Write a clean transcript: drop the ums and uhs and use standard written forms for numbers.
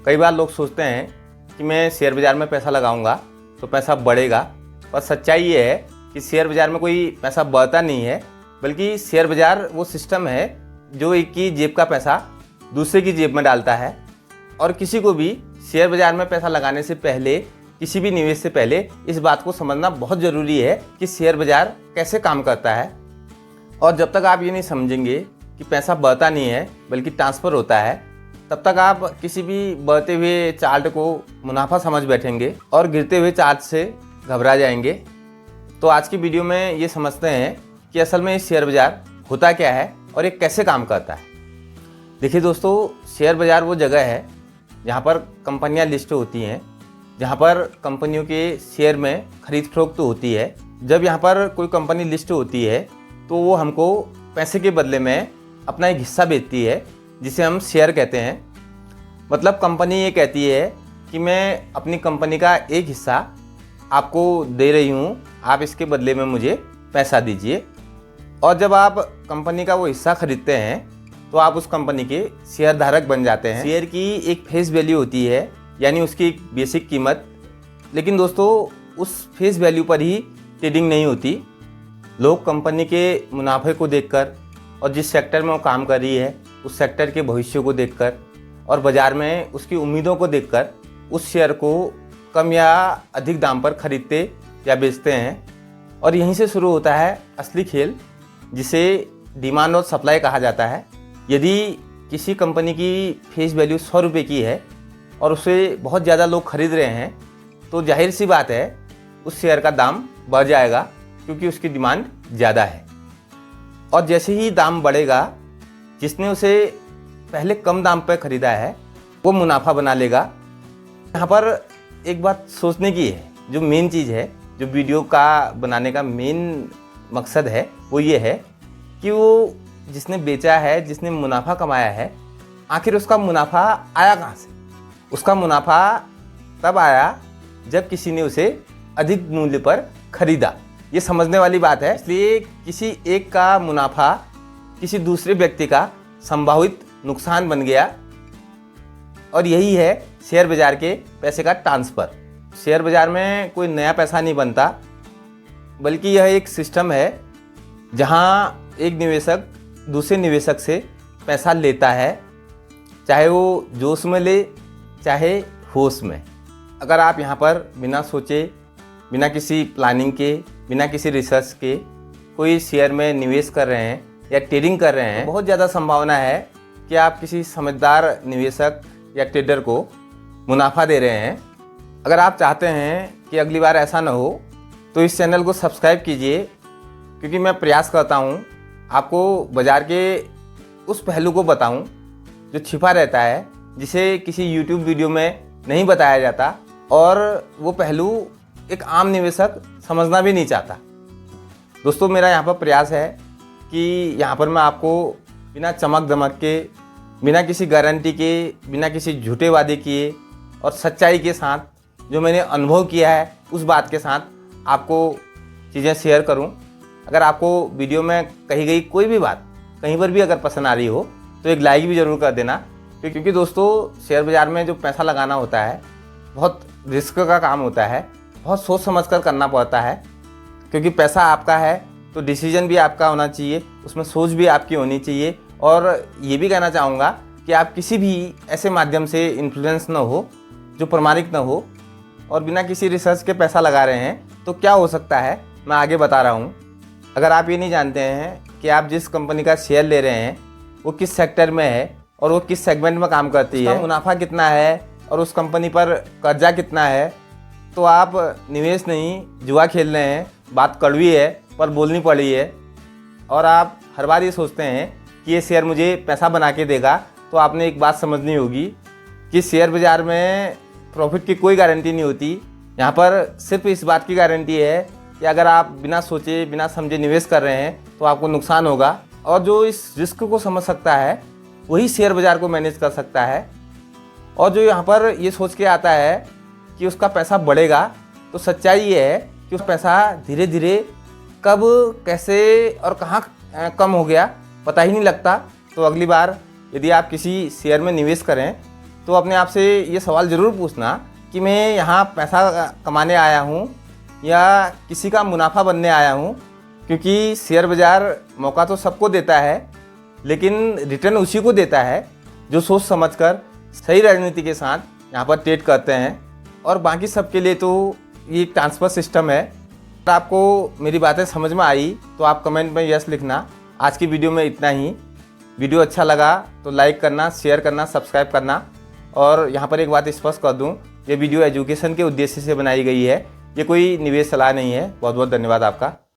कई बार लोग सोचते हैं कि मैं शेयर बाज़ार में पैसा लगाऊंगा तो पैसा बढ़ेगा, पर सच्चाई ये है कि शेयर बाज़ार में कोई पैसा बढ़ता नहीं है, बल्कि शेयर बाज़ार वो सिस्टम है जो एक की जेब का पैसा दूसरे की जेब में डालता है। और किसी को भी शेयर बाज़ार में पैसा लगाने से पहले, किसी भी निवेश से पहले इस बात को समझना बहुत ज़रूरी है कि शेयर बाज़ार कैसे काम करता है। और जब तक आप ये नहीं समझेंगे कि पैसा बढ़ता नहीं है बल्कि ट्रांसफ़र होता है, तब तक आप किसी भी बढ़ते हुए चार्ट को मुनाफा समझ बैठेंगे और गिरते हुए चार्ट से घबरा जाएंगे। तो आज की वीडियो में ये समझते हैं कि असल में शेयर बाज़ार होता क्या है और ये कैसे काम करता है। देखिए दोस्तों, शेयर बाज़ार वो जगह है जहाँ पर कंपनियाँ लिस्ट होती हैं, जहाँ पर कंपनियों के शेयर में खरीद फरोख्त होती है। जब यहाँ पर कोई कंपनी लिस्ट होती है तो वो हमको पैसे के बदले में अपना एक हिस्सा बेचती है, जिसे हम शेयर कहते हैं। मतलब कंपनी ये कहती है कि मैं अपनी कंपनी का एक हिस्सा आपको दे रही हूँ, आप इसके बदले में मुझे पैसा दीजिए। और जब आप कंपनी का वो हिस्सा खरीदते हैं तो आप उस कंपनी के शेयर धारक बन जाते हैं। शेयर की एक फेस वैल्यू होती है, यानी उसकी एक बेसिक कीमत। लेकिन दोस्तों, उस फेस वैल्यू पर ही ट्रेडिंग नहीं होती। लोग कंपनी के मुनाफे को देखकर और जिस सेक्टर में वो काम कर रही है उस सेक्टर के भविष्य को देखकर और बाज़ार में उसकी उम्मीदों को देखकर उस शेयर को कम या अधिक दाम पर खरीदते या बेचते हैं। और यहीं से शुरू होता है असली खेल, जिसे डिमांड और सप्लाई कहा जाता है। यदि किसी कंपनी की फेस वैल्यू 100 रुपये की है और उसे बहुत ज़्यादा लोग खरीद रहे हैं, तो जाहिर सी बात है उस शेयर का दाम बढ़ जाएगा, क्योंकि उसकी डिमांड ज़्यादा है। और जैसे ही दाम बढ़ेगा, जिसने उसे पहले कम दाम पर ख़रीदा है वो मुनाफा बना लेगा। यहाँ पर एक बात सोचने की है, जो मेन चीज़ है, जो वीडियो का बनाने का मेन मकसद है, वो ये है कि वो जिसने बेचा है, जिसने मुनाफा कमाया है, आखिर उसका मुनाफा आया कहाँ से। उसका मुनाफा तब आया जब किसी ने उसे अधिक मूल्य पर खरीदा। ये समझने वाली बात है। इसलिए किसी एक का मुनाफा किसी दूसरे व्यक्ति का संभावित नुकसान बन गया, और यही है शेयर बाज़ार के पैसे का ट्रांसफ़र। शेयर बाज़ार में कोई नया पैसा नहीं बनता, बल्कि यह एक सिस्टम है जहां एक निवेशक दूसरे निवेशक से पैसा लेता है, चाहे वो जोश में ले चाहे होश में। अगर आप यहाँ पर बिना सोचे, बिना किसी प्लानिंग के, बिना किसी रिसर्च के कोई शेयर में निवेश कर रहे हैं या ट्रेडिंग कर रहे हैं, बहुत ज़्यादा संभावना है कि आप किसी समझदार निवेशक या ट्रेडर को मुनाफा दे रहे हैं। अगर आप चाहते हैं कि अगली बार ऐसा ना हो तो इस चैनल को सब्सक्राइब कीजिए, क्योंकि मैं प्रयास करता हूँ आपको बाज़ार के उस पहलू को बताऊँ जो छिपा रहता है, जिसे किसी YouTube वीडियो में नहीं बताया जाता, और वो पहलू एक आम निवेशक समझना भी नहीं चाहता। दोस्तों, मेरा यहाँ पर प्रयास है कि यहाँ पर मैं आपको बिना चमक दमक के, बिना किसी गारंटी के, बिना किसी झूठे वादे किए और सच्चाई के साथ जो मैंने अनुभव किया है उस बात के साथ आपको चीज़ें शेयर करूँ। अगर आपको वीडियो में कही गई कोई भी बात कहीं पर भी अगर पसंद आ रही हो तो एक लाइक भी ज़रूर कर देना, क्योंकि दोस्तों शेयर बाज़ार में जो पैसा लगाना होता है बहुत रिस्क का काम होता है, बहुत सोच समझ कर करना पड़ता है। क्योंकि पैसा आपका है तो डिसीजन भी आपका होना चाहिए, उसमें सोच भी आपकी होनी चाहिए। और ये भी कहना चाहूँगा कि आप किसी भी ऐसे माध्यम से इन्फ्लुएंस ना हो जो प्रमाणित ना हो, और बिना किसी रिसर्च के पैसा लगा रहे हैं तो क्या हो सकता है मैं आगे बता रहा हूँ। अगर आप ये नहीं जानते हैं कि आप जिस कंपनी का शेयर ले रहे हैं वो किस सेक्टर में है और वो किस सेगमेंट में काम करती है, मुनाफा कितना है और उस कंपनी पर कर्जा कितना है, तो आप निवेश नहीं जुआ खेल रहे हैं। बात कड़वी है पर बोलनी पड़ी है। और आप हर बार ये सोचते हैं कि ये शेयर मुझे पैसा बना के देगा, तो आपने एक बात समझनी होगी कि शेयर बाज़ार में प्रॉफिट की कोई गारंटी नहीं होती। यहाँ पर सिर्फ इस बात की गारंटी है कि अगर आप बिना सोचे बिना समझे निवेश कर रहे हैं तो आपको नुकसान होगा। और जो इस रिस्क को समझ सकता है वही शेयर बाज़ार को मैनेज कर सकता है। और जो यहाँ पर ये सोच के आता है कि उसका पैसा बढ़ेगा, तो सच्चाई ये है कि उस पैसा धीरे धीरे कब, कैसे और कहाँ कम हो गया पता ही नहीं लगता। तो अगली बार यदि आप किसी शेयर में निवेश करें तो अपने आप से ये सवाल ज़रूर पूछना कि मैं यहाँ पैसा कमाने आया हूँ या किसी का मुनाफा बनने आया हूँ। क्योंकि शेयर बाज़ार मौका तो सबको देता है, लेकिन रिटर्न उसी को देता है जो सोच समझकर सही रणनीति के साथ यहाँ पर ट्रेड करते हैं। और बाकी सबके लिए तो ये एक ट्रांसफर सिस्टम है। अगर आपको मेरी बातें समझ में आई तो आप कमेंट में यस लिखना। आज की वीडियो में इतना ही। वीडियो अच्छा लगा तो लाइक करना, शेयर करना, सब्सक्राइब करना। और यहाँ पर एक बात स्पष्ट कर दूँ, ये वीडियो एजुकेशन के उद्देश्य से बनाई गई है, ये कोई निवेश सलाह नहीं है। बहुत बहुत धन्यवाद आपका।